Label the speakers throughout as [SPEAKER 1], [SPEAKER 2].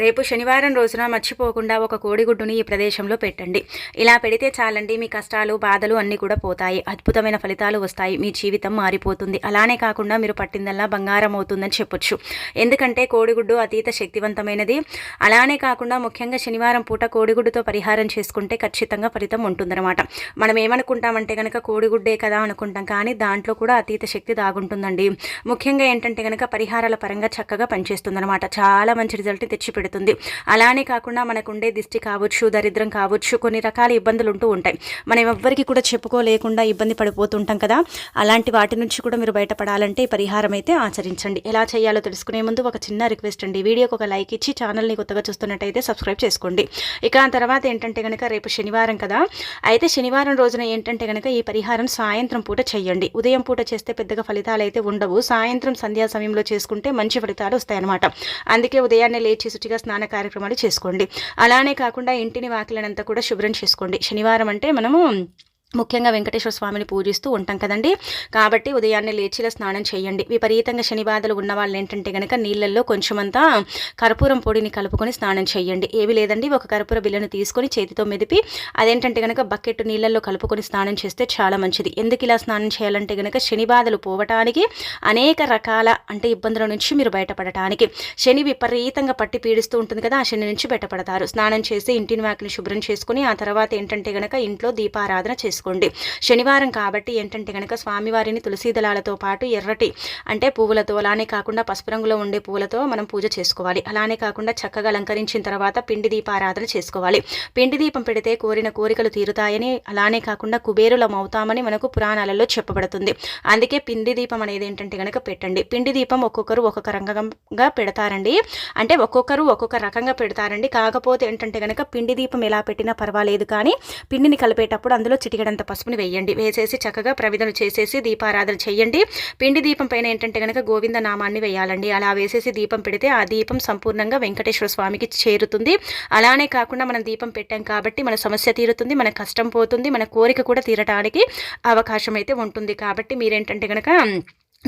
[SPEAKER 1] రేపు శనివారం రోజున మర్చిపోకుండా ఒక కోడిగుడ్డుని ఈ ప్రదేశంలో పెట్టండి. ఇలా పెడితే చాలండి, మీ కష్టాలు బాధలు అన్నీ కూడా పోతాయి. అద్భుతమైన ఫలితాలు వస్తాయి. మీ జీవితం మారిపోతుంది. అలానే కాకుండా మీరు పట్టిందల్లా బంగారం అవుతుందని చెప్పొచ్చు. ఎందుకంటే కోడిగుడ్డు అతీత శక్తివంతమైనది. అలానే కాకుండా ముఖ్యంగా శనివారం పూట కోడిగుడ్డుతో పరిహారం చేసుకుంటే ఖచ్చితంగా ఫలితం ఉంటుందన్నమాట. మనం ఏమనుకుంటామంటే కనుక కోడిగుడ్డే కదా అనుకుంటాం, కానీ దాంట్లో కూడా అతీత శక్తి దాగుంటుందండి. ముఖ్యంగా ఏంటంటే కనుక పరిహారాల పరంగా చక్కగా పనిచేస్తుందన్నమాట. చాలా మంచి రిజల్ట్ని తెచ్చిపెడుతుంది. అలానే కాకుండా మనకు ఉండే దిష్టి కావచ్చు, దరిద్రం కావచ్చు, కొన్ని రకాల ఇబ్బందులు ఉంటూ ఉంటాయి. మనం ఎవ్వరికి కూడా చెప్పుకోలేకుండా ఇబ్బంది పడిపోతుంటాం కదా. అలాంటి వాటి నుంచి కూడా మీరు బయటపడాలంటే ఈ పరిహారం అయితే ఆచరించండి. ఎలా చేయాలో తెలుసుకునే ముందు ఒక చిన్న రిక్వెస్ట్ అండి, వీడియోకి ఒక లైక్ ఇచ్చి ఛానల్ని కొత్తగా చూస్తున్నట్టయితే సబ్స్క్రైబ్ చేసుకోండి. ఇక ఆ తర్వాత ఏంటంటే కనుక రేపు శనివారం కదా, అయితే శనివారం రోజున ఏంటంటే కనుక ఈ పరిహారం సాయంత్రం పూట చేయండి. ఉదయం పూట చేస్తే పెద్దగా ఫలితాలు అయితే ఉండవు. సాయంత్రం సంధ్యా సమయంలో చేసుకుంటే మంచి ఫలితాలు వస్తాయన్నమాట. అందుకే ఉదయాన్నే లేచి శుచిగా స్నాన కార్యక్రమాలు చేసుకోండి. అలానే కాకుండా ఇంటిని వాకిలనంతా కూడా శుభ్రం చేసుకోండి. శనివారం అంటే మనము ముఖ్యంగా వెంకటేశ్వర స్వామిని పూజిస్తూ ఉంటాం కదండి. కాబట్టి ఉదయాన్నే లేచిలా స్నానం చేయండి. విపరీతంగా శని బాధలు ఉన్న వాళ్ళు ఏంటంటే కనుక నీళ్ళల్లో కొంచెమంతా కర్పూరం పొడిని కలుపుకొని స్నానం చేయండి. ఏవి లేదండి, ఒక కర్పూర బిళ్ళను తీసుకొని చేతితో మెదిపి అదేంటంటే కనుక బకెట్ నీళ్ళల్లో కలుపుకొని స్నానం చేస్తే చాలా మంచిది. ఎందుకు ఇలా స్నానం చేయాలంటే కనుక శని బాధలు పోవటానికి, అనేక రకాల ఇబ్బందుల నుంచి మీరు బయటపడటానికి. శని విపరీతంగా పట్టి పీడిస్తూ ఉంటుంది కదా, ఆ శని నుంచి బయటపడతారు. స్నానం చేసి ఇంటిని వాకిని శుభ్రం చేసుకుని ఆ తర్వాత ఏంటంటే కనుక ఇంట్లో దీపారాధన చేసుకోండి. శనివారం కాబట్టి ఏంటంటే కనుక స్వామివారిని తులసి దళాలతో పాటు ఎర్రటి పువ్వులతో, అలానే కాకుండా పసుపు రంగులో ఉండే పువ్వులతో మనం పూజ చేసుకోవాలి. అలానే కాకుండా చక్కగా అలంకరించిన తర్వాత పిండి దీపారాధన చేసుకోవాలి. పిండి దీపం పెడితే కోరిన కోరికలు తీరుతాయని, అలానే కాకుండా కుబేరులం అవుతామని మనకు పురాణాలలో చెప్పబడుతుంది. అందుకే పిండి దీపం అనేది ఏంటంటే కనుక పెట్టండి. పిండి దీపం ఒక్కొక్కరు ఒక్కొక్క రకంగా పెడతారండి, ఒక్కొక్కరు ఒక్కొక్క రకంగా పెడతారండి. కాకపోతే ఏంటంటే కనుక పిండి దీపం ఎలా పెట్టినా పర్వాలేదు, కానీ పిండిని కలిపేటప్పుడు అందులో చిటికెడంత పసుపుని వేయండి. వేసేసి చక్కగా ప్రవిధులు చేసేసి దీపారాధన చేయండి. పిండి దీపం పైన ఏంటంటే కనుక గోవింద నామాన్ని వేయాలండి. అలా వేసేసి దీపం పెడితే ఆ దీపం సంపూర్ణంగా వెంకటేశ్వర స్వామికి చేరుతుంది. అలానే కాకుండా మనం దీపం పెట్టాం కాబట్టి మన సమస్య తీరుతుంది, మన కష్టం పోతుంది, మన కోరిక కూడా తీరటానికి అవకాశం అయితే ఉంటుంది. కాబట్టి మీరేంటంటే కనుక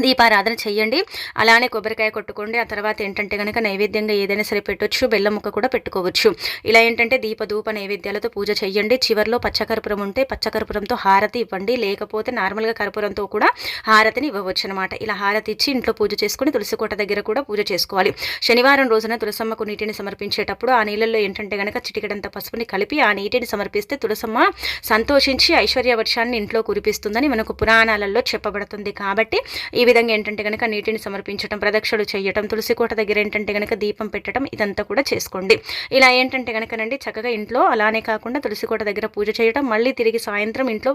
[SPEAKER 1] దీపారాధన చెయ్యండి. అలానే కొబ్బరికాయ కొట్టుకోండి. ఆ తర్వాత ఏంటంటే కనుక నైవేద్యంగా ఏదైనా సరే పెట్టొచ్చు, బెల్లం ముక్క కూడా పెట్టుకోవచ్చు. ఇలా ఏంటంటే దీప నైవేద్యాలతో పూజ చెయ్యండి. చివరిలో పచ్చకర్పూరం ఉంటే పచ్చకర్పూరంతో హారతి ఇవ్వండి, లేకపోతే నార్మల్గా కర్పూరంతో కూడా హారతిని ఇవ్వవచ్చు అనమాట. ఇలా హారతి ఇచ్చి ఇంట్లో పూజ చేసుకుని తులసి కోట దగ్గర కూడా పూజ చేసుకోవాలి. శనివారం రోజున తులసమ్మకు నీటిని సమర్పించేటప్పుడు ఆ నీళ్ళల్లో ఏంటంటే కనుక చిటికెడంత పసుపుని కలిపి ఆ నీటిని సమర్పిస్తే తులసమ్మ సంతోషించి ఐశ్వర్య వర్షాన్ని ఇంట్లో కురిపిస్తుందని మనకు పురాణాలలో చెప్పబడుతుంది. కాబట్టి ఈ విధంగా ఏంటంటే కనుక నీటిని సమర్పించడం, ప్రదక్షిణలు చేయటం, తులసి కోట దగ్గర ఏంటంటే కనుక దీపం పెట్టడం, ఇదంతా కూడా చేసుకోండి. ఇలా ఏంటంటే కనుకనండి చక్కగా ఇంట్లో అలానే కాకుండా తులసి కోట దగ్గర పూజ చేయడం, మళ్ళీ తిరిగి సాయంత్రం ఇంట్లో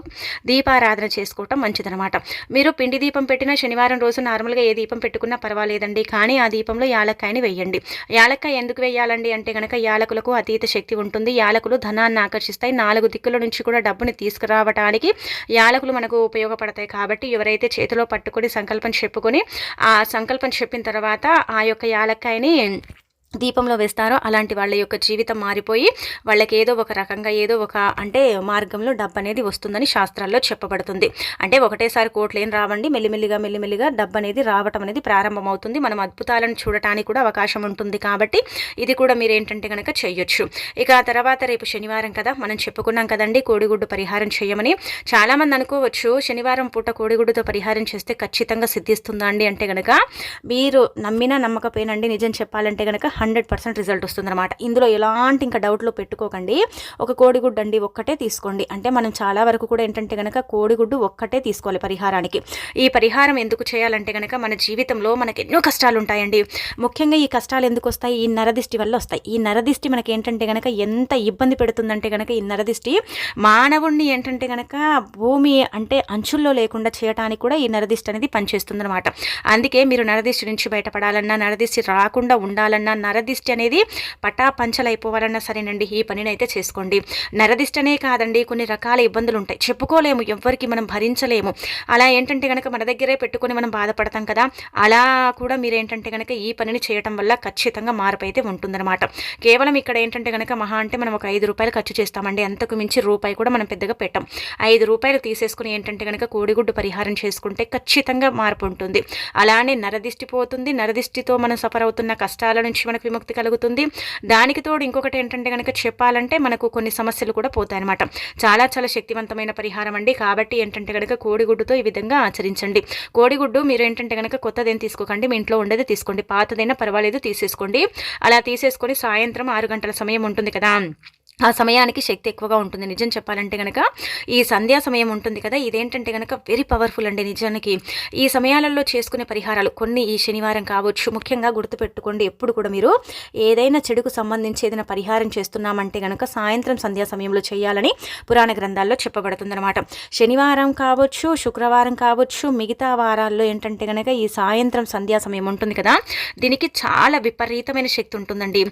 [SPEAKER 1] దీపారాధన చేసుకోవటం మంచిదనమాట. మీరు పిండి దీపం పెట్టిన శనివారం రోజు నార్మల్గా ఏ దీపం పెట్టుకున్నా పర్వాలేదండి, కానీ ఆ దీపంలో యాలక్కాయని వేయండి. యాలక్కాయ ఎందుకు వేయాలండి అంటే కనుక యాలకులకు అతీత శక్తి ఉంటుంది. యాలకులు ధనాన్ని ఆకర్షిస్తాయి. 4 దిక్కుల నుంచి కూడా డబ్బుని తీసుకురావడానికి యాలకులు మనకు ఉపయోగపడతాయి. కాబట్టి ఎవరైతే చేతిలో పట్టుకొని సంకల్పం చెప్పుకొని ఆ సంకల్పం చెప్పిన తర్వాత ఆ యొక్క యాలక్కాయని దీపంలో వేస్తారో అలాంటి వాళ్ళ యొక్క జీవితం మారిపోయి వాళ్ళకి ఏదో ఒక రకంగా ఏదో ఒక మార్గంలో డబ్బు అనేది వస్తుందని శాస్త్రాల్లో చెప్పబడుతుంది. ఒకటేసారి కోట్లు ఏం రావండి, మెల్లిమెల్లిగా డబ్బు అనేది రావటం అనేది ప్రారంభమవుతుంది. మనం అద్భుతాలను చూడటానికి కూడా అవకాశం ఉంటుంది. కాబట్టి ఇది కూడా మీరు ఏంటంటే కనుక చేయొచ్చు. ఇక ఆ తర్వాత రేపు శనివారం కదా, మనం చెప్పుకున్నాం కదండి కోడిగుడ్డు పరిహారం చేయమని. చాలామంది అనుకోవచ్చు శనివారం పూట కోడిగుడ్డుతో పరిహారం చేస్తే ఖచ్చితంగా సిద్ధిస్తుందా అండి అంటే కనుక, మీరు నమ్మినా నమ్మకపోయినండి, నిజం చెప్పాలంటే కనుక 100% రిజల్ట్ వస్తుందన్నమాట. ఇందులో ఎలాంటి ఇంకా డౌట్లో పెట్టుకోకండి. ఒక కోడిగుడ్డు అండి ఒక్కటే తీసుకోండి. మనం చాలా వరకు కూడా ఏంటంటే కనుక కోడిగుడ్డు ఒక్కటే తీసుకోవాలి పరిహారానికి. ఈ పరిహారం ఎందుకు చేయాలంటే కనుక మన జీవితంలో మనకి ఎన్నో కష్టాలు ఉంటాయండి. ముఖ్యంగా ఈ కష్టాలు ఎందుకు వస్తాయి? ఈ నరదిష్టి వల్ల వస్తాయి. ఈ నరదిష్టి మనకి ఏంటంటే కనుక ఎంత ఇబ్బంది పెడుతుందంటే కనుక ఈ నరదిష్టి మానవుణ్ణి ఏంటంటే కనుక భూమి అంచుల్లో లేకుండా చేయడానికి కూడా ఈ నరదిష్టి అనేది పనిచేస్తుందన్నమాట. అందుకే మీరు నరదిష్టి నుంచి బయటపడాలన్నా, నరదిష్టి రాకుండా ఉండాలన్నా, నరదిష్టి అనేది పటాపంచలైపోవాలన్నా సరేనండి, ఈ పనిని అయితే చేసుకోండి. నరదిష్టనే కాదండి, కొన్ని రకాల ఇబ్బందులు ఉంటాయి, చెప్పుకోలేము, ఎవ్వరికి మనం భరించలేము. అలా ఏంటంటే కనుక మన దగ్గరే పెట్టుకొని మనం బాధపడతాం కదా, అలా కూడా మీరు ఏంటంటే కనుక ఈ పనిని చేయటం వల్ల ఖచ్చితంగా మార్పు అయితే ఉంటుందన్నమాట. కేవలం ఇక్కడ ఏంటంటే కనుక మహా మనం ఒక 5 రూపాయలు ఖర్చు చేస్తామండి, అంతకు మించి రూపాయి కూడా మనం పెద్దగా పెట్టాం. 5 రూపాయలు తీసేసుకుని ఏంటంటే కనుక కోడిగుడ్డు పరిహారం చేసుకుంటే ఖచ్చితంగా మార్పు ఉంటుంది. అలానే నరదిష్టి పోతుంది. నరదిష్టితో మనం సఫర్ అవుతున్న కష్టాల నుంచి మనకు మనకు విముక్తి కలుగుతుంది. దానికి తోడు ఇంకొకటి ఏంటంటే కనుక చెప్పాలంటే మనకు కొన్ని సమస్యలు కూడా పోతాయన్నమాట. చాలా చాలా శక్తివంతమైన పరిహారం అండి. కాబట్టి ఏంటంటే కనుక కోడిగుడ్డుతో ఈ విధంగా ఆచరించండి. కోడిగుడ్డు మీరు ఏంటంటే కనుక కొత్తదేం తీసుకోకండి, మీ ఇంట్లో ఉండేది తీసుకోండి, పాతదైనా పర్వాలేదు తీసేసుకోండి. అలా తీసేసుకొని సాయంత్రం 6 గంటల సమయం ఉంటుంది కదా, ఆ సమయానికి శక్తి ఎక్కువగా ఉంటుంది. నిజం చెప్పాలంటే కనుక ఈ సంధ్యా సమయం ఉంటుంది కదా, ఇదేంటంటే కనుక వెరీ పవర్ఫుల్ అండి. నిజానికి ఈ సమయాలలో చేసుకునే పరిహారాలు కొన్ని ఈ శనివారం కావచ్చు. ముఖ్యంగా గుర్తుపెట్టుకోండి, ఎప్పుడు కూడా మీరు ఏదైనా చెడుకు సంబంధించి ఏదైనా పరిహారం చేస్తున్నామంటే కనుక సాయంత్రం సంధ్యా సమయంలో చేయాలని పురాణ గ్రంథాల్లో చెప్పబడుతుందన్నమాట. శనివారం కావచ్చు, శుక్రవారం కావచ్చు, మిగతా వారాల్లో ఏంటంటే కనుక ఈ సాయంత్రం సంధ్యా సమయం ఉంటుంది కదా, దీనికి చాలా విపరీతమైన శక్తి ఉంటుందండి.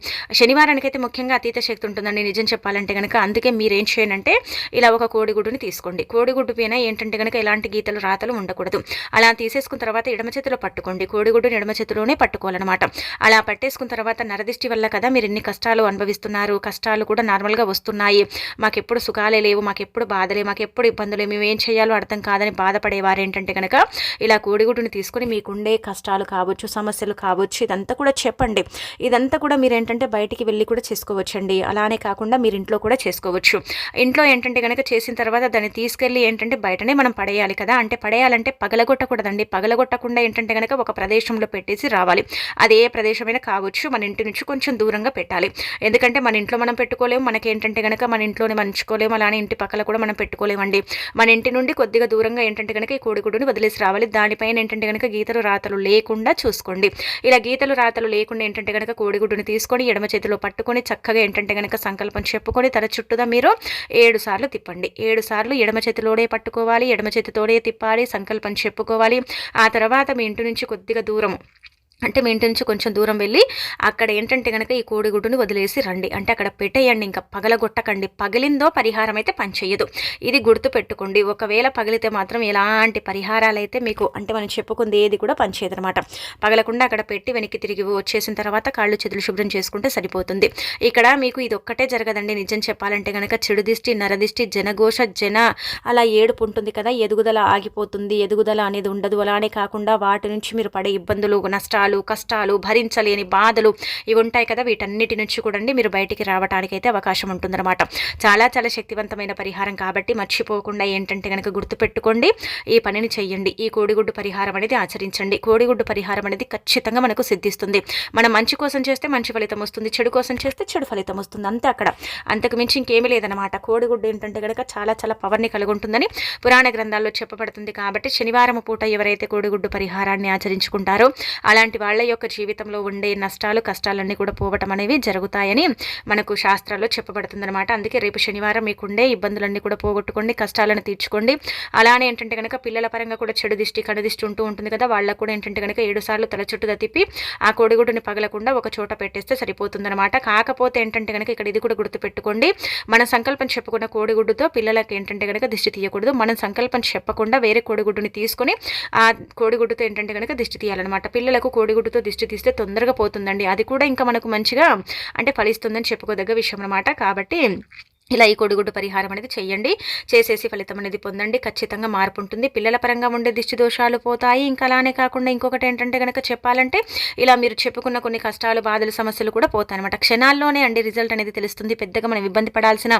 [SPEAKER 1] శనివారానికైతే ముఖ్యంగా అతీత శక్తి ఉంటుందండి నిజం చెప్పాలంటే కనుక. అందుకే మీరేం చేయండి, ఇలా ఒక కోడిగుడ్డుని తీసుకోండి. కోడిగుడ్డు పైన ఏంటంటే కనుక ఎలాంటి గీతలు రాతలు ఉండకూడదు. అలా తీసేసుకున్న తర్వాత ఎడమ చేతిలో పట్టుకోండి. కోడిగుడ్డుని ఎడమ చేతిలోనే పట్టుకోవాలన్నమాట. అలా పట్టేసుకున్న తర్వాత నరదిష్టి వల్ల కదా మీరు ఎన్ని కష్టాలు అనుభవిస్తున్నారు, కష్టాలు కూడా నార్మల్గా వస్తున్నాయి, మాకెప్పుడు సుఖాలే లేవు, మాకెప్పుడు బాధలే, మాకెప్పుడు ఇబ్బందులే, మేము ఏం చేయాలో అర్థం కాదని బాధపడేవారు ఏంటంటే కనుక ఇలా కోడిగుడ్డుని తీసుకొని మీకుండే కష్టాలు కావచ్చు, సమస్యలు కావచ్చు, ఇదంతా కూడా చెప్పండి. ఇదంతా కూడా మీరు ఏంటంటే బయటికి వెళ్ళి కూడా చేసుకోవచ్చండి. అలానే కాకుండా మీరు ఇంట్లో కూడా చేసుకోవచ్చు. ఇంట్లో ఏంటంటే కనుక చేసిన తర్వాత దాన్ని తీసుకెళ్ళి ఏంటంటే బయటనే మనం పడేయాలి కదా. అంటే పడేయాలంటే పగలగొట్టకూడదండి. పగలగొట్టకుండా ఏంటంటే కనుక ఒక ప్రదేశంలో పెట్టేసి రావాలి. అది ఏ ప్రదేశమైనా కావచ్చు, మన ఇంటి నుంచి కొంచెం దూరంగా పెట్టాలి. ఎందుకంటే మన ఇంట్లో మనం పెట్టుకోలేము, మనకి ఏంటంటే కనుక మన ఇంట్లోనే మంచుకోలేము, అలానే ఇంటి పక్కల కూడా మనం పెట్టుకోలేమండి. మన ఇంటి నుండి కొద్దిగా దూరంగా ఏంటంటే కనుక ఈ కోడిగుడ్డుని వదిలేసి రావాలి. దానిపైన ఏంటంటే కనుక గీతలు రాతలు లేకుండా చూసుకోండి. ఇలా గీతలు రాతలు లేకుండా ఏంటంటే కనుక కోడిగుడ్డుని తీసుకొని ఎడమ చేతిలో పట్టుకొని చక్కగా ఏంటంటే కనుక సంకల్పం చెప్పుకొని తల చుట్టూదా మీరు 7 సార్లు తిప్పండి. 7 సార్లు ఎడమ చేతిలోనే పట్టుకోవాలి, ఎడమ చేతితోనే తిప్పాలి, సంకల్పం చెప్పుకోవాలి. ఆ తర్వాత మీ ఇంటి నుంచి కొద్దిగా దూరము, అంటే మీ ఇంటి నుంచి కొంచెం దూరం వెళ్ళి అక్కడ ఏంటంటే కనుక ఈ కోడిగుడ్డుని వదిలేసి రండి. అంటే అక్కడ పెట్టేయండి, ఇంకా పగలగొట్టకండి. పగిలిందో పరిహారం అయితే పనిచేయదు, ఇది గుర్తు పెట్టుకోండి. ఒకవేళ పగిలితే మాత్రం ఎలాంటి పరిహారాలు అయితే మీకు అంటే మనం చెప్పుకుంది ఏది కూడా పనిచేయదు అనమాట. పగలకుండా అక్కడ పెట్టి వెనక్కి తిరిగి వచ్చేసిన తర్వాత కాళ్ళు చేతులు శుభ్రం చేసుకుంటే సరిపోతుంది. ఇక్కడ మీకు ఇది ఒక్కటే జరగదండి. నిజం చెప్పాలంటే కనుక చెడు దిష్టి, నరదిష్టి, జనఘోష, అలా ఏడుపు ఉంటుంది కదా, ఎదుగుదల ఆగిపోతుంది, ఎదుగుదల అనేది ఉండదు. అలానే కాకుండా వాటి నుంచి మీరు పడే ఇబ్బందులు, నష్టాలు, కష్టాలు, భరించలేని బాధలు ఇవి ఉంటాయి కదా, వీటన్నిటి నుంచి కూడా మీరు బయటికి రావడానికి అయితే అవకాశం ఉంటుందన్నమాట. చాలా చాలా శక్తివంతమైన పరిహారం కాబట్టి మర్చిపోకుండా ఏంటంటే కనుక గుర్తుపెట్టుకోండి, ఈ పనిని చెయ్యండి. ఈ కోడిగుడ్డు పరిహారం అనేది ఆచరించండి. కోడిగుడ్డు పరిహారం అనేది ఖచ్చితంగా మనకు సిద్ధిస్తుంది. మనం మంచి కోసం చేస్తే మంచి ఫలితం వస్తుంది, చెడు కోసం చేస్తే చెడు ఫలితం వస్తుంది, అంతే. అక్కడ అంతకు మించి ఇంకేమీ లేదనమాట. కోడిగుడ్డు ఏంటంటే కనుక చాలా చాలా పవర్ని కలిగి ఉంటుందని పురాణ గ్రంథాల్లో చెప్పబడుతుంది. కాబట్టి శనివారం పూట ఎవరైతే కోడిగుడ్డు పరిహారాన్ని ఆచరించుకుంటారో అలాంటి వాళ్ళ యొక్క జీవితంలో ఉండే నష్టాలు, కష్టాలన్నీ కూడా పోవటం అనేవి జరుగుతాయని మనకు శాస్త్రాల్లో చెప్పబడుతుందన్నమాట. అందుకే రేపు శనివారం మీకుండే ఇబ్బందులన్నీ కూడా పోగొట్టుకోండి, కష్టాలను తీర్చుకోండి. అలానే ఏంటంటే కనుక పిల్లల పరంగా కూడా చెడు దిష్టి, కనుదిష్టి ఉంటూ ఉంటుంది కదా, వాళ్ళకు కూడా ఏంటంటే కనుక 7 సార్లు తల చుట్టూ తిప్పి ఆ కోడిగుడ్డుని పగలకుండా ఒక చోట పెట్టేస్తే సరిపోతుందన్నమాట. కాకపోతే ఏంటంటే కనుక ఇక్కడ ఇది కూడా గుర్తుపెట్టుకోండి, మన సంకల్పం చెప్పుకున్న కోడిగుడ్డుతో పిల్లలకి ఏంటంటే కనుక దిష్టి తీయకూడదు. మనం సంకల్పం చెప్పకుండా వేరే కోడిగుడ్డుని తీసుకొని ఆ కోడిగుడ్డుతో ఏంటంటే కనుక దిష్టి తీయాలన్నమాట. పిల్లలకు కోడిగుడ్డుతో దిష్టి తీస్తే తొందరగా పోతుందండి. అది కూడా ఇంకా మనకు మంచిగా అంటే ఫలిస్తుందని చెప్పుకోదగ్గ విషయం అన్నమాట. కాబట్టి ఇలా ఈ కోడిగుడ్డు పరిహారం అనేది చేయండి, చేసేసి ఫలితం అనేది పొందండి. ఖచ్చితంగా మార్పు ఉంటుంది. పిల్లల పరంగా ఉండే దిష్టి దోషాలు పోతాయి. ఇంకా అలానే కాకుండా ఇంకొకటి ఏంటంటే కనుక చెప్పాలంటే ఇలా మీరు చెప్పుకున్న కొన్ని కష్టాలు, బాధలు, సమస్యలు కూడా పోతాయి అనమాట. క్షణాల్లోనే అండి రిజల్ట్ అనేది తెలుస్తుంది. పెద్దగా మనం ఇబ్బంది పడాల్సిన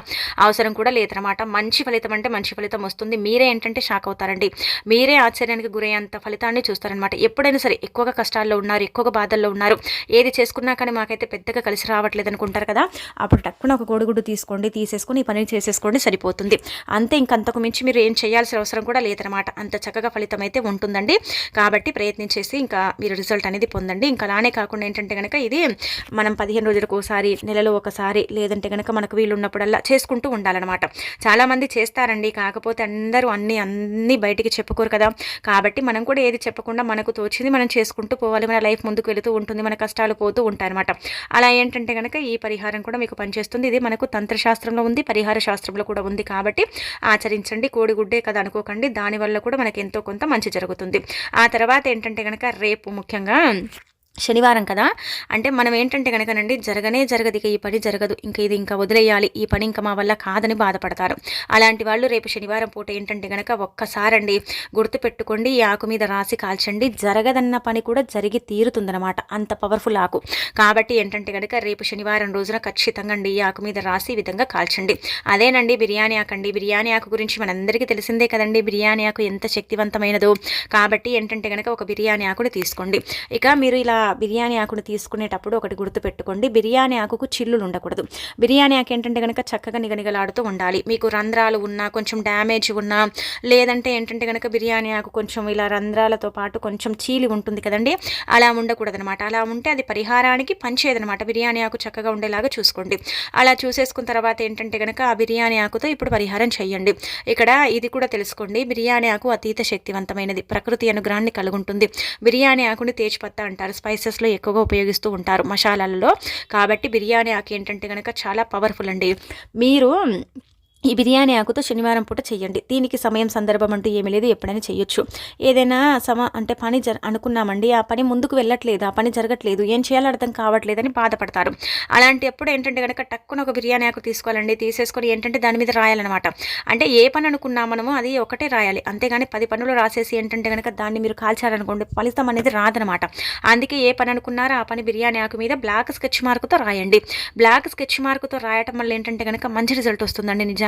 [SPEAKER 1] అవసరం కూడా లేదనమాట. మంచి ఫలితం అంటే మంచి ఫలితం వస్తుంది. మీరే ఏంటంటే షాక్ అవుతారండి, మీరే ఆశ్చర్యానికి గురయ్యేంత ఫలితాన్ని చూస్తారనమాట. ఎప్పుడైనా సరే ఎక్కువగా కష్టాల్లో ఉన్నారు, ఎక్కువగా బాధల్లో ఉన్నారు, ఏది చేసుకున్నా కానీ మాకైతే పెద్దగా కలిసి రావట్లేదు అనుకుంటారు కదా, అప్పుడు టక్కున ఒక కోడిగుడ్డు తీసుకోండి, తీసేసుకొని ఈ పని చేసేసుకోండి, సరిపోతుంది అంతే. ఇంకంతకు మించి మీరు ఏం చేయాల్సిన అవసరం కూడా లేదనమాట. అంత చక్కగా ఫలితం అయితే ఉంటుందండి. కాబట్టి ప్రయత్నించేసి ఇంకా మీరు రిజల్ట్ అనేది పొందండి. ఇంకా అలానే కాకుండా ఏంటంటే కనుక ఇది మనం 15 రోజులకు ఒకసారి, నెలలో ఒకసారి, లేదంటే కనుక మనకు వీలు ఉన్నప్పుడల్లా చేసుకుంటూ ఉండాలన్నమాట. చాలామంది చేస్తారండి, కాకపోతే అందరూ అన్నీ బయటికి చెప్పుకోరు కదా. కాబట్టి మనం కూడా ఏది చెప్పకుండా మనకు తోచింది మనం చేసుకుంటూ పోవాలి. మన లైఫ్ ముందుకు వెళుతూ ఉంటుంది, మన కష్టాలు పోతూ ఉంటాయన్నమాట. అలా ఏంటంటే కనుక ఈ పరిహారం కూడా మీకు పనిచేస్తుంది. ఇది మనకు తంత్రశాస్త్రంలో ఉంది, పరిహార శాస్త్రంలో కూడా ఉంది. కాబట్టి ఆచరించండి. కోడిగుడ్డే కదా అనుకోకండి, దానివల్ల కూడా మనకి ఎంతో కొంత మంచి జరుగుతుంది. ఆ తర్వాత ఏంటంటే కనుక రేపు ముఖ్యంగా శనివారం కదా! అంటే మనం ఏంటంటే గనకనండి జరగనే జరగదు. ఇక ఈ పని జరగదు. ఇది ఇంకా వదిలేయాలి. ఈ పని ఇంక మా వల్ల కాదని బాధపడతారు. అలాంటి వాళ్ళు రేపు శనివారం పూట ఏంటంటే గనక ఒక్కసారండి గుర్తుపెట్టుకోండి. ఈ ఆకు మీద రాసి కాల్చండి. జరగదన్న పని కూడా జరిగి తీరుతుందనమాట. అంత పవర్‌ఫుల్ ఆకు. కాబట్టి ఏంటంటే గనక రేపు శనివారం రోజున ఖచ్చితంగా అండి ఈ ఆకు మీద రాసి ఈ విధంగా కాల్చండి. అదేనండి బిర్యానీ ఆకండి. బిర్యానీ ఆకు గురించి మనందరికీ తెలిసిందే కదండీ! బిర్యానీ ఆకు ఎంత శక్తివంతమైనదో. కాబట్టి ఏంటంటే గనక ఒక బిర్యానీ ఆకుని తీసుకోండి. ఇక మీరు ఇలా బిర్యానీ ఆకును తీసుకునేటప్పుడు ఒకటి గుర్తుపెట్టుకోండి. బిర్యానీ ఆకుకు చిల్లులు ఉండకూడదు. బిర్యానీ ఆకు ఏంటంటే గనక చక్కగా నిగనిగలాడుతూ ఉండాలి. మీకు రంధ్రాలు ఉన్నా, కొంచెం డ్యామేజ్ ఉన్నా, లేదంటే ఏంటంటే గనక బిర్యానీ ఆకు కొంచెం ఇలా రంధ్రాలతో పాటు కొంచెం చీలి ఉంటుంది కదండి, అలా ఉండకూడదనమాట. అలా ఉంటే అది పరిహారానికి పనిచేయదనమాట. బిర్యానీ ఆకు చక్కగా ఉండేలాగా చూసుకోండి. అలా చూసేసుకున్న తర్వాత ఏంటంటే గనక ఆ బిర్యానీ ఆకుతో ఇప్పుడు పరిహారం చేయండి. ఇక్కడ ఇది కూడా తెలుసుకోండి, బిర్యానీ ఆకు అతీత శక్తివంతమైనది. ప్రకృతి అనుగ్రహాన్ని కలుగుంటుంది. బిర్యానీ ఆకుని తేజ్‌పత్తా అంటారు. స్పైసెస్‌లో ఎక్కువగా ఉపయోగిస్తూ ఉంటారు మసాలాలలో. కాబట్టి బిర్యానీ ఆకు ఏంటంటే గనక చాలా పవర్‌ఫుల్ అండి. మీరు ఈ బిర్యానీ ఆకుతో శనివారం పూట చెయ్యండి. దీనికి సమయం సందర్భం అంటూ ఏమీ లేదు. ఎప్పుడైనా చెయ్యొచ్చు. ఏదైనా అంటే పని అనుకున్నామండి, ఆ పని ముందుకు వెళ్ళట్లేదు, ఆ పని జరగట్లేదు, ఏం చేయాలో అర్థం కావట్లేదని బాధపడతారు. అలాంటప్పుడు ఏంటంటే గనక టక్కున ఒక బిర్యానీ ఆకు తీసుకోవాలండి. తీసేసుకొని ఏంటంటే దాని మీద రాయాలన్నమాట. అంటే ఏ పని అనుకున్నా మనము అది ఒకటే రాయాలి. అంతేగాని 10 పనులు రాసేసి ఏంటంటే గనక దాన్ని మీరు కాల్చారనుకోండి, ఫలితం అనేది రాదనమాట. అందుకే ఏ పని అనుకున్నారో ఆ పని బిర్యానీ ఆకు మీద బ్లాక్ స్కెచ్ మార్కుతో రాయండి. బ్లాక్ స్కెచ్ మార్కుతో రాయటం వల్ల ఏంటంటే గనక మంచి రిజల్ట్ వస్తుందండి. నిజానికి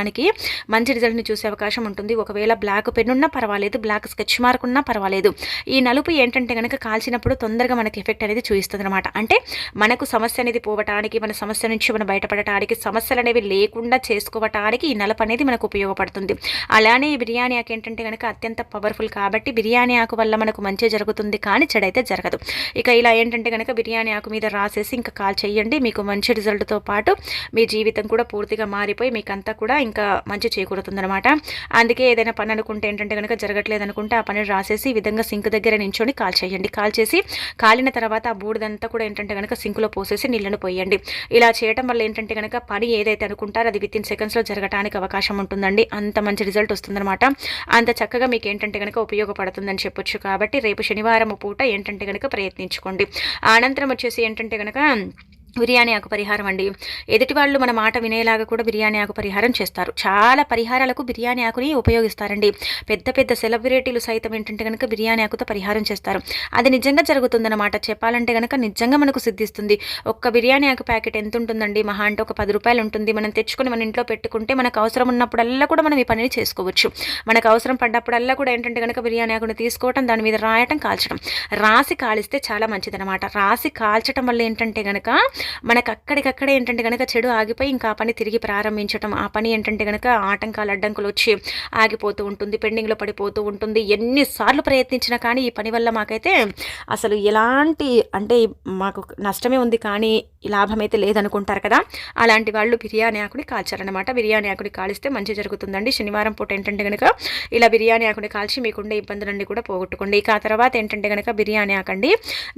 [SPEAKER 1] మంచి రిజల్ట్ని చూసే అవకాశం ఉంటుంది. ఒకవేళ బ్లాక్ పెన్ ఉన్నా పర్వాలేదు, బ్లాక్ స్కెచ్ మార్క్ ఉన్నా పర్వాలేదు. ఈ నలుపు ఏంటంటే గనక కాల్చినప్పుడు తొందరగా మనకి ఎఫెక్ట్ అనేది చూపిస్తుంది అనమాట. అంటే మనకు సమస్య అనేది పోవటానికి, మన సమస్య నుంచి మనం బయటపడటానికి, సమస్యలు అనేవి లేకుండా చేసుకోవటానికి ఈ నలుపు అనేది మనకు ఉపయోగపడుతుంది. అలానే ఈ బిర్యానీ ఆకు ఏంటంటే గనక అత్యంత పవర్ఫుల్. కాబట్టి బిర్యానీ ఆకు వల్ల మనకు మంచి జరుగుతుంది, కానీ చెడైతే జరగదు. ఇక ఇలా ఏంటంటే గనక బిర్యానీ ఆకు మీద రాసేసి ఇంకా కాల్ చేయండి. మీకు మంచి రిజల్ట్తో పాటు మీ జీవితం కూడా పూర్తిగా మారిపోయి మీకంతా కూడా ఇంకా మంచి చేకూరుతుందనమాట. అందుకే ఏదైనా పని అనుకుంటే ఏంటంటే కనుక జరగట్లేదు అనుకుంటే ఆ పని రాసేసి ఈ విధంగా సింక్ దగ్గర నించొని కాల్ చేయండి. కాల్ చేసి కాలిన తర్వాత ఆ బూడిదంతా కూడా ఏంటంటే కనుక సింకులో పోసేసి నీళ్ళను పోయండి. ఇలా చేయడం వల్ల ఏంటంటే కనుక పని ఏదైతే అనుకుంటారో అది వితిన్ సెకండ్స్లో జరగడానికి అవకాశం ఉంటుందండి. అంత మంచి రిజల్ట్ వస్తుందన్నమాట. అంత చక్కగా మీకు ఏంటంటే కనుక ఉపయోగపడుతుందని చెప్పొచ్చు. కాబట్టి రేపు శనివారం పూట ఏంటంటే కనుక ప్రయత్నించుకోండి. అనంతరం వచ్చేసి ఏంటంటే కనుక బిర్యానీ ఆకు పరిహారం అండి. ఎదుటి వాళ్ళు మన మాట వినేలాగా కూడా బిర్యానీ ఆకు పరిహారం చేస్తారు. చాలా పరిహారాలకు బిర్యానీ ఆకుని ఉపయోగిస్తారండి. పెద్ద పెద్ద సెలబ్రిటీలు సైతం ఏంటంటే కనుక బిర్యానీ ఆకుతో పరిహారం చేస్తారు. అది నిజంగా జరుగుతుందన్నమాట. చెప్పాలంటే కనుక నిజంగా మనకు సిద్ధిస్తుంది. ఒక్క బిర్యానీ ఆకు ప్యాకెట్ ఎంత ఉంటుందండి? మహా అంటే ఒక 10 రూపాయలు ఉంటుంది. మనం తెచ్చుకొని మన ఇంట్లో పెట్టుకుంటే మనకు అవసరం ఉన్నప్పుడల్లా కూడా మనం ఈ పనిని చేసుకోవచ్చు. మనకు అవసరం పడ్డప్పుడల్లా కూడా ఏంటంటే కనుక బిర్యానీ ఆకుని తీసుకోవటం, దాని మీద రాయటం, కాల్చడం. రాసి కాలిస్తే చాలా మంచిదన్నమాట. రాసి కాల్చడం వల్ల ఏంటంటే కనుక మనకు అక్కడికక్కడే ఏంటంటే కనుక చెడు ఆగిపోయి ఇంకా ఆ పని తిరిగి ప్రారంభించడం, ఆ పని ఏంటంటే కనుక ఆటంకాలు అడ్డంకులు వచ్చి ఆగిపోతూ ఉంటుంది, పెండింగ్లో పడిపోతూ ఉంటుంది. ఎన్నిసార్లు ప్రయత్నించినా కానీ ఈ పని వల్ల మాకైతే అసలు ఎలాంటి అంటే మాకు నష్టమే ఉంది కానీ లాభం అయితే లేదనుకుంటారు కదా, అలాంటి వాళ్ళు బిర్యానీ ఆకుని కాల్చారనమాట. బిర్యానీ ఆకుని కాలిస్తే మంచి జరుగుతుందండి. శనివారం పూట ఏంటంటే కనుక ఇలా బిర్యానీ ఆకుని కాల్చి మీకుండే ఇబ్బందులన్నీ కూడా పోగొట్టుకోండి. ఇక ఆ తర్వాత ఏంటంటే కనుక బిర్యానీ ఆకండి.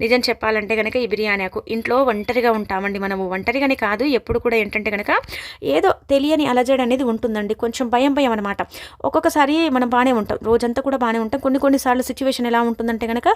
[SPEAKER 1] నిజం చెప్పాలంటే కనుక ఈ బిర్యానీ ఆకు ఇంట్లో ఒంటరిగా ఉంటామండి మనము. ఒంటరిగానే కాదు, ఎప్పుడు కూడా ఏంటంటే కనుక ఏదో తెలియని అలజడి అనేది ఉంటుందండి. కొంచెం భయం భయం అనమాట. ఒక్కొక్కసారి మనం బాగానే ఉంటాం, రోజంతా కూడా బాగానే ఉంటాం. కొన్నిసార్లు సిచ్యువేషన్ ఎలా ఉంటుందంటే కనుక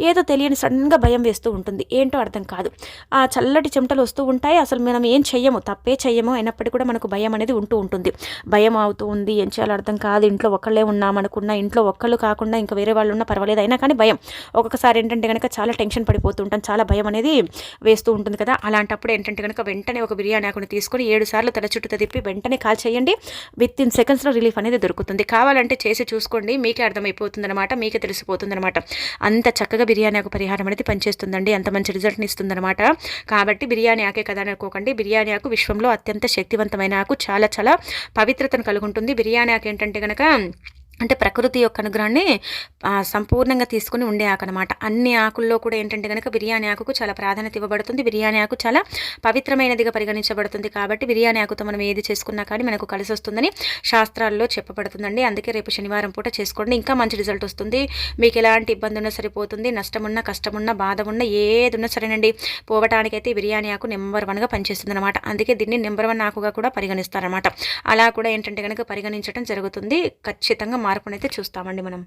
[SPEAKER 1] ఏదో తెలియని సడన్గా భయం వేస్తూ ఉంటుంది. ఏంటో అర్థం కాదు. ఆ చల్లటి చెమటలు వస్తూ ఉంటాయి. అసలు మనం ఏం చెయ్యము, తప్పే చెయ్యము, అయినప్పటికీ కూడా మనకు భయం అనేది ఉంటూ ఉంటుంది. భయం అవుతూ ఉంది, ఏం చేయాలో అర్థం కాదు. ఇంట్లో ఒక్కళ్ళే ఉన్నాం అనుకున్న, ఇంట్లో ఒక్కళ్ళు కాకుండా ఇంకా వేరే వాళ్ళు ఉన్నా పర్వాలేదు, అయినా కానీ భయం. ఒక్కొక్కసారి ఏంటంటే కనుక చాలా టెన్షన్ పడిపోతూ ఉంటాం, చాలా భయం అనేది వేస్తూ ఉంటుంది కదా. అలాంటప్పుడు ఏంటంటే కనుక వెంటనే ఒక బిర్యానీ ఆకుని తీసుకొని 7 సార్లు తల చుట్టూ తిప్పి వెంటనే కాల్ చేయండి. విత్ ఇన్ సెకండ్స్లో రిలీఫ్ అనేది దొరుకుతుంది. కావాలంటే చేసి చూసుకోండి, మీకే అర్థమైపోతుంది అనమాట, మీకే తెలిసిపోతుంది అనమాట. అంత చక్కగా బిర్యానీ ఆకు పరిహారం అనేది పనిచేస్తుందండి. అంత మంచి రిజల్ట్ని ఇస్తుందన్నమాట. కాబట్టి బిర్యానీ ఆకే కదా అనుకోకండి. బిర్యానీ ఆకు విశ్వంలో అత్యంత శక్తివంతమైన ఆకు, చాలా చాలా పవిత్రతను కలిగి ఉంటుంది. బిర్యానీ ఆకు ఏంటంటే కనుక అంటే ప్రకృతి యొక్క అనుగ్రహాన్ని సంపూర్ణంగా తీసుకుని ఉండే ఆకు అనమాట. అన్ని ఆకుల్లో కూడా ఏంటంటే కనుక బిర్యానీ ఆకుకు చాలా ప్రాధాన్యత ఇవ్వబడుతుంది. బిర్యానీ ఆకు చాలా పవిత్రమైనదిగా పరిగణించబడుతుంది. కాబట్టి బిర్యానీ ఆకుతో మనం ఏది చేసుకున్నా కానీ మనకు కలిసి వస్తుందని శాస్త్రాల్లో చెప్పబడుతుందండి. అందుకే రేపు శనివారం పూట చేసుకోండి, ఇంకా మంచి రిజల్ట్ వస్తుంది. మీకు ఎలాంటి ఇబ్బంది ఉన్నా సరిపోతుంది. నష్టమున్నా, కష్టమున్నా, బాధ ఉన్నా, ఏది ఉన్నా సరేనండి, పోవటానికైతే బిర్యానీ ఆకు నెంబర్ 1గా పనిచేస్తుంది అనమాట. అందుకే దీన్ని నెంబర్ 1 ఆకుగా కూడా పరిగణిస్తారనమాట. అలా కూడా ఏంటంటే కనుక పరిగణించడం జరుగుతుంది. ఖచ్చితంగా మార్పునైతే చూస్తామండి మనం.